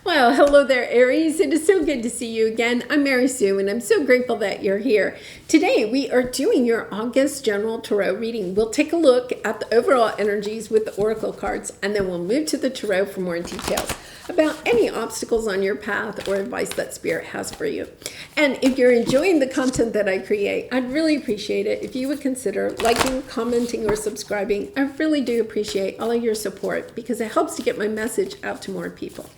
Well, hello there, Aries. It is so good to see you again. I'm Mary Sue, and I'm so grateful that you're here. Today, we are doing your August General Tarot reading. We'll take a look at the overall energies with the Oracle cards, and then we'll move to the Tarot for more details about any obstacles on your path or advice that Spirit has for you. And if you're enjoying the content that I create, I'd really appreciate it if you would consider liking, commenting, or subscribing. I really do appreciate all of your support because it helps to get my message out to more people.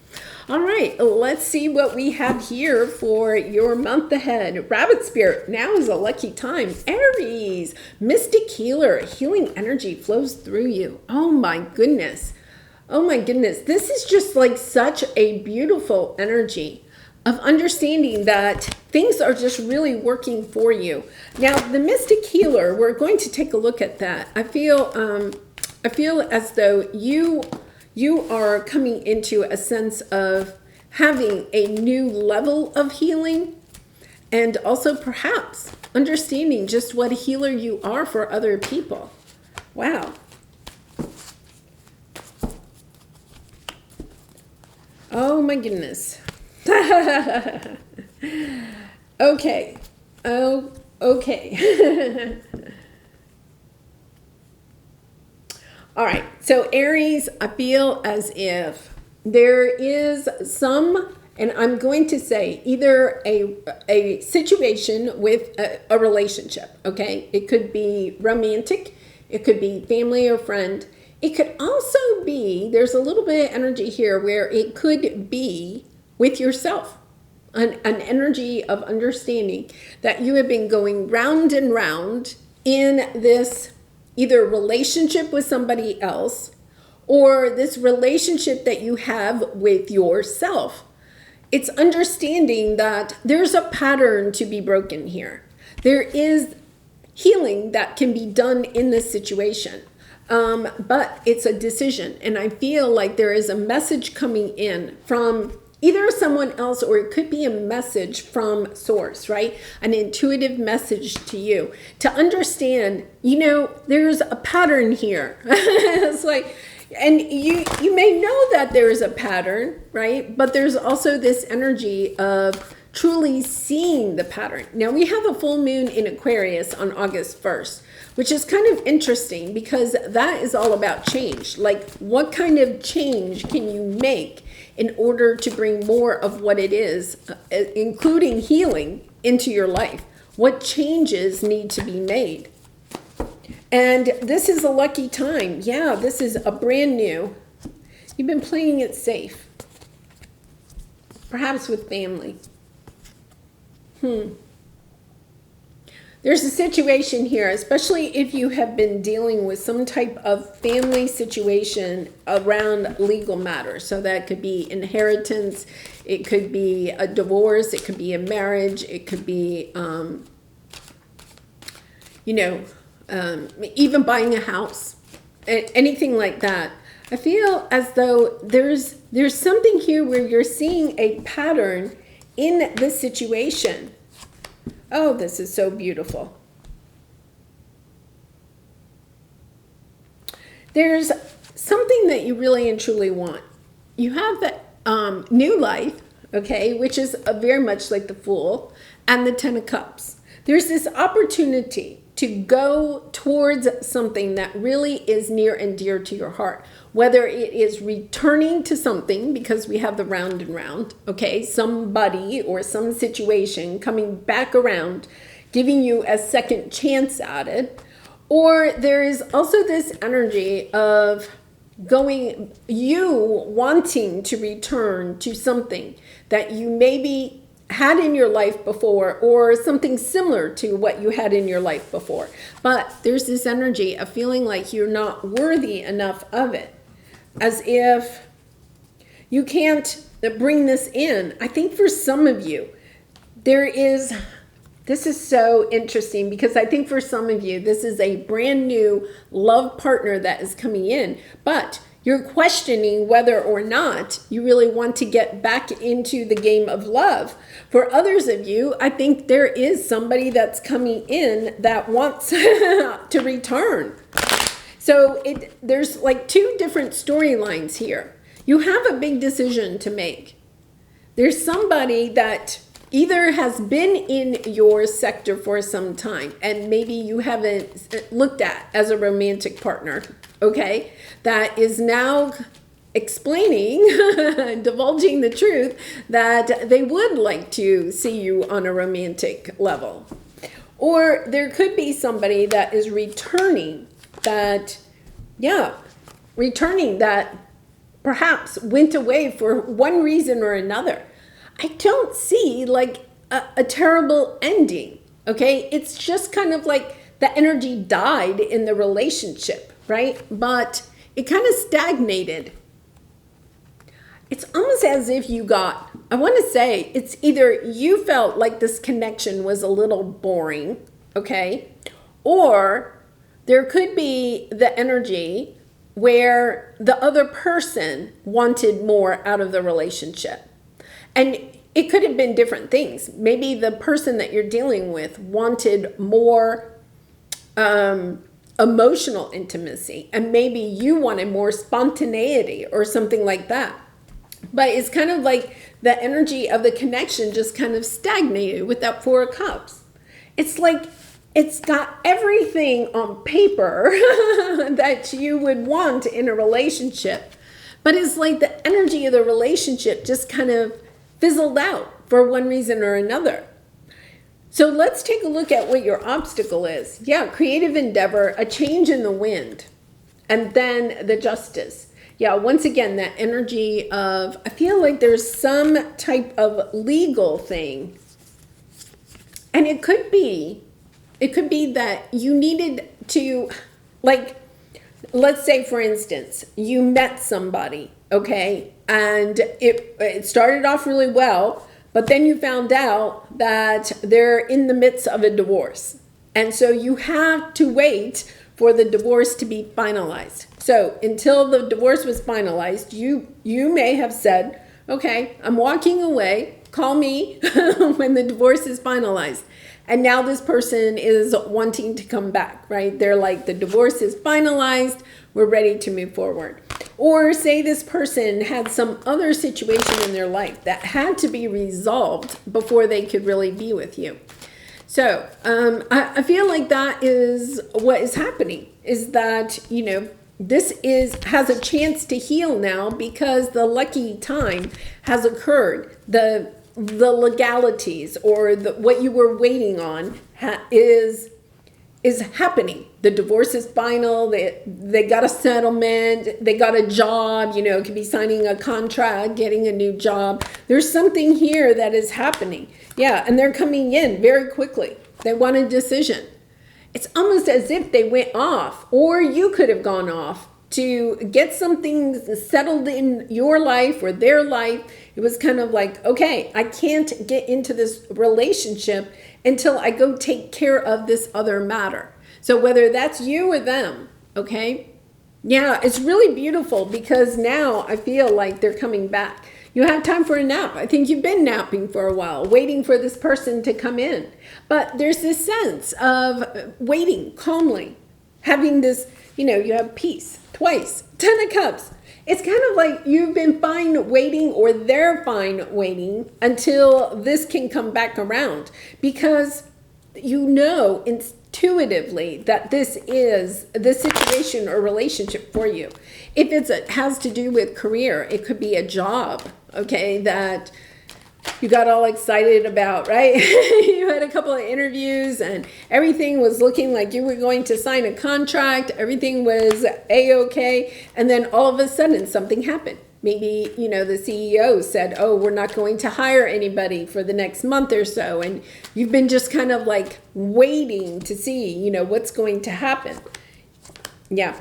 All right, let's see what we have here for your month ahead. Rabbit Spirit, now is a lucky time. Aries, Mystic Healer, healing energy flows through you. Oh my goodness. Oh my goodness. This is just like such a beautiful energy of understanding that things are just really working for you. Now, the Mystic Healer, we're going to take a look at that. I feel as though you are coming into a sense of having a new level of healing, and also perhaps understanding just what a healer you are for other people. Wow. Oh my goodness. Okay. Oh, okay. All right, so Aries, I feel as if there is some, and I'm going to say either a situation with a relationship, okay? It could be romantic, it could be family or friend. It could also be, there's a little bit of energy here where it could be with yourself, an energy of understanding that you have been going round and round in this either relationship with somebody else or this relationship that you have with yourself. It's understanding that there's a pattern to be broken here. There is healing that can be done in this situation, but it's a decision. And I feel like there is a message coming in from either someone else, or it could be a message from source, right? An intuitive message to you to understand, there's a pattern here. It's like, and you may know that there is a pattern, right? But there's also this energy of truly seeing the pattern. Now, we have a full moon in Aquarius on August 1st, which is kind of interesting because that is all about change. Like, what kind of change can you make in order to bring more of what it is, including healing, into your life? What changes need to be made? And this is a lucky time. Yeah, this is a brand new. You've been playing it safe. Perhaps with family. There's a situation here, especially if you have been dealing with some type of family situation around legal matters. So that could be inheritance, it could be a divorce, it could be a marriage, it could be, even buying a house, anything like that. I feel as though there's something here where you're seeing a pattern in this situation. Oh, this is so beautiful. There's something that you really and truly want. You have the new life, okay, which is very much like the Fool and the Ten of Cups. There's this opportunity to go towards something that really is near and dear to your heart, whether it is returning to something, because we have the round and round, okay, somebody or some situation coming back around, giving you a second chance at it, or there is also this energy of you wanting to return to something that you maybe had in your life before, or something similar to what you had in your life before. But there's this energy of feeling like you're not worthy enough of it, as if you can't bring this in. I think for some of you, this is so interesting, because I think for some of you, this is a brand new love partner that is coming in, but you're questioning whether or not you really want to get back into the game of love. For others of you, I think there is somebody that's coming in that wants to return. So there's like two different storylines here. You have a big decision to make. there's somebody that either has been in your sector for some time and maybe you haven't looked at as a romantic partner, okay, that is now explaining, divulging the truth that they would like to see you on a romantic level. Or there could be somebody that is returning that, returning that perhaps went away for one reason or another. I don't see like a terrible ending, okay? It's just kind of like the energy died in the relationship, right? But it kind of stagnated. It's almost as if you got, I want to say, it's either you felt like this connection was a little boring, okay? Or there could be the energy where the other person wanted more out of the relationship. And it could have been different things. Maybe the person that you're dealing with wanted more emotional intimacy, and maybe you wanted more spontaneity or something like that. But it's kind of like the energy of the connection just kind of stagnated with that Four of Cups. It's like it's got everything on paper that you would want in a relationship, but it's like the energy of the relationship just kind of fizzled out for one reason or another. So let's take a look at what your obstacle is. Yeah, creative endeavor, a change in the wind, and then the Justice. Yeah, once again, that energy of, I feel like there's some type of legal thing. And it could be that you needed to, like, let's say, for instance, you met somebody, okay? And it started off really well, but then you found out that they're in the midst of a divorce. And so you have to wait for the divorce to be finalized. So until the divorce was finalized, you may have said, okay, I'm walking away, call me when the divorce is finalized. And now this person is wanting to come back, right? They're like, the divorce is finalized, we're ready to move forward. Or say this person had some other situation in their life that had to be resolved before they could really be with you. So I feel like that is what is happening, is that, you know, this has a chance to heal now because the lucky time has occurred. The legalities or what you were waiting on is happening. The divorce is final. They got a settlement. They got a job. You know, it could be signing a contract, getting a new job. There's something here that is happening. Yeah, and they're coming in very quickly. They want a decision. It's almost as if they went off, or you could have gone off to get something settled in your life or their life. It was kind of like, okay, I can't get into this relationship until I go take care of this other matter. So whether that's you or them, okay? Yeah, it's really beautiful because now I feel like they're coming back. You have time for a nap. I think you've been napping for a while, waiting for this person to come in. But there's this sense of waiting calmly, having this, you know, you have peace twice, 10 of Cups. It's kind of like you've been fine waiting, or they're fine waiting until this can come back around, because you know intuitively that this is the situation or relationship for you. If it has to do with career, it could be a job, okay, that you got all excited about, right? You had a couple of interviews and everything was looking like you were going to sign a contract. Everything was A-okay. And then all of a sudden something happened. Maybe, you know, the CEO said, oh, we're not going to hire anybody for the next month or so. And you've been just kind of like waiting to see, you know, what's going to happen. Yeah.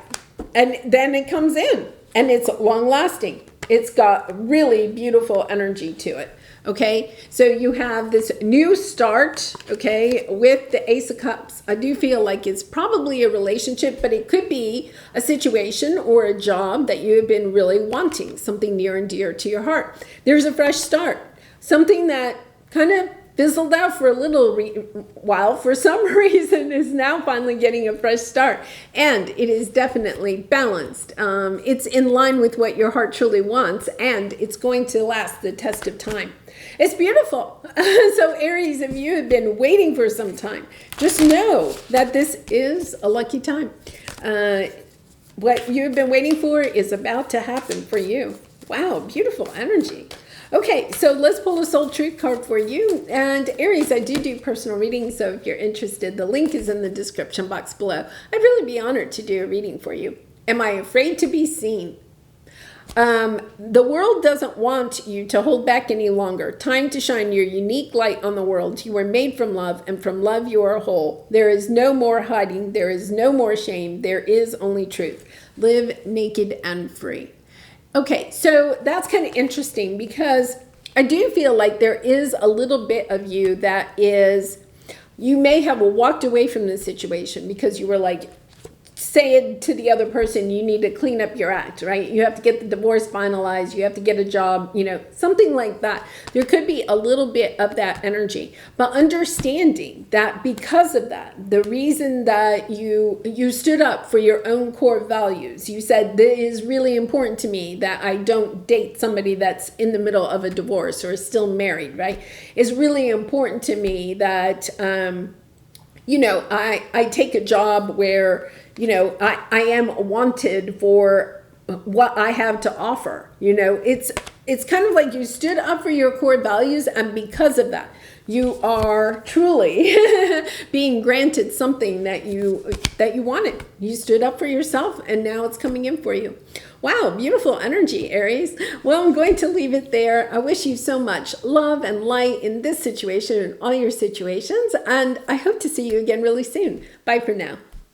And then it comes in and it's long lasting. It's got really beautiful energy to it. Okay, so you have this new start, okay, with the Ace of Cups. I do feel like it's probably a relationship, but it could be a situation or a job that you have been really wanting, something near and dear to your heart. There's a fresh start, something that kind of fizzled out for a little while for some reason is now finally getting a fresh start. And it is definitely balanced. It's in line with what your heart truly wants, and it's going to last the test of time. It's beautiful. So Aries, if you have been waiting for some time, just know that this is a lucky time. What you've been waiting for is about to happen for you. Wow, beautiful energy. Okay, so let's pull a soul truth card for you. And Aries, I do personal readings, so if you're interested, the link is in the description box below. I'd really be honored to do a reading for you. Am I afraid to be seen? The world doesn't want you to hold back any longer. Time to shine your unique light on the world. You were made from love, and from love you are whole. There is no more hiding. There is no more shame. There is only truth. Live naked and free. Okay, so that's kind of interesting because I do feel like there is a little bit of you that is, you may have walked away from the situation because you were like, saying to the other person, you need to clean up your act, right? You have to get the divorce finalized. You have to get a job, you know, something like that. There could be a little bit of that energy, but understanding that because of that, the reason that you stood up for your own core values, you said, this is really important to me that I don't date somebody that's in the middle of a divorce or is still married, right? It's really important to me that, you know, I take a job where, you know, I am wanted for what I have to offer. You know, it's kind of like you stood up for your core values, and because of that, you are truly being granted something that you wanted. You stood up for yourself, and now it's coming in for you. Wow, beautiful energy, Aries. Well, I'm going to leave it there. I wish you so much love and light in this situation and all your situations, and I hope to see you again really soon. Bye for now.